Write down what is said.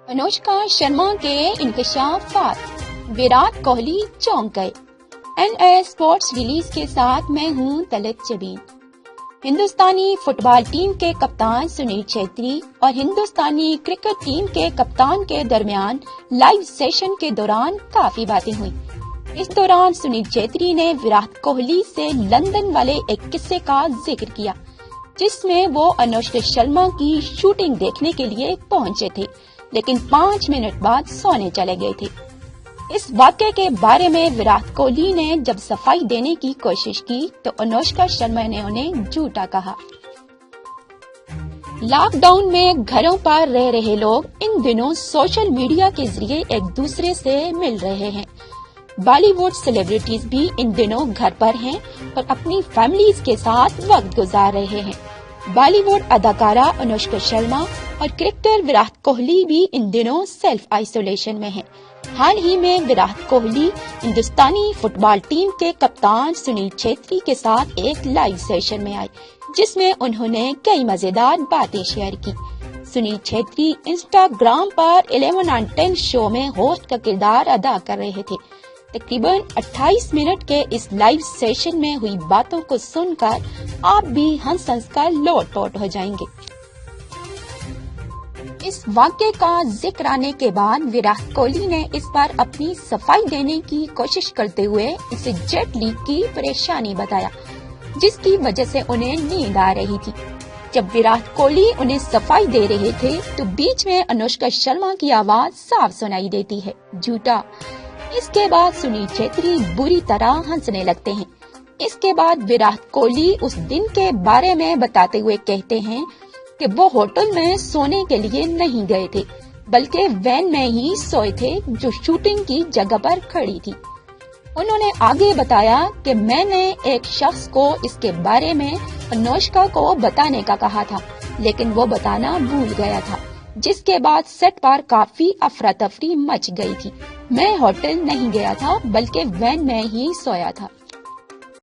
अनुष्का शर्मा के इंकशाफात, विराट कोहली चौंक गए। NA स्पोर्ट्स रिलीज के साथ मैं हूं तलत जबीन। हिंदुस्तानी फुटबॉल टीम के कप्तान सुनील छेत्री और हिंदुस्तानी क्रिकेट टीम के कप्तान के दरमियान लाइव सेशन के दौरान काफी बातें हुई। इस दौरान सुनील छेत्री ने विराट कोहली से लंदन वाले एक किस्से का जिक्र किया, जिसमें वो अनुष्का शर्मा की शूटिंग देखने के लिए पहुंचे थे, लेकिन 5 मिनट बाद सोने चले गए थे। इस वाक़ये के बारे में विराट कोहली ने जब सफाई देने की कोशिश की तो अनुष्का शर्मा ने उन्हें झूठा कहा। लॉकडाउन में घरों पर रह रहे लोग इन दिनों सोशल मीडिया के जरिए एक दूसरे से मिल रहे हैं। बॉलीवुड सेलिब्रिटीज भी इन दिनों घर पर हैं और अपनी फैमिलीज के साथ वक्त गुजार रहे हैं। बॉलीवुड अदाकारा अनुष्का शर्मा और क्रिकेटर विराट कोहली भी इन दिनों सेल्फ आइसोलेशन में हैं। हाल ही में विराट कोहली हिंदुस्तानी फुटबॉल टीम के कप्तान सुनील छेत्री के साथ एक लाइव सेशन में आए, जिसमें उन्होंने कई मजेदार बातें शेयर की। सुनील छेत्री इंस्टाग्राम पर 11 on 10 शो में होस्ट का किरदार अदा कर रहे थे। तकरीबन 28 मिनट के इस लाइव सेशन में हुई बातों को सुनकर आप भी हंस कर लोट-पोट हो जाएंगे। इस वाक़ये का जिक्र आने के बाद विराट कोहली ने इस बार अपनी सफाई देने की कोशिश करते हुए इसे जेट लीग की परेशानी बताया, जिसकी वजह से उन्हें नींद आ रही थी। जब विराट कोहली उन्हें सफाई दे रहे थे तो बीच में अनुष्का शर्मा की आवाज साफ सुनाई देती है, झूठा। इसके बाद सुनील छेत्री बुरी तरह हंसने लगते हैं। इसके बाद विराट कोहली उस दिन के बारे में बताते हुए कहते हैं कि वो होटल में सोने के लिए नहीं गए थे, बल्कि वैन में ही सोए थे जो शूटिंग की जगह पर खड़ी थी। उन्होंने आगे बताया कि मैंने एक शख्स को इसके बारे में अनुष्का को बताने का कहा था, लेकिन वो बताना भूल गया था, जिसके बाद सेट पर काफी अफरा तफरी मच गई थी। मैं होटल नहीं गया था, बल्कि वैन में ही सोया था।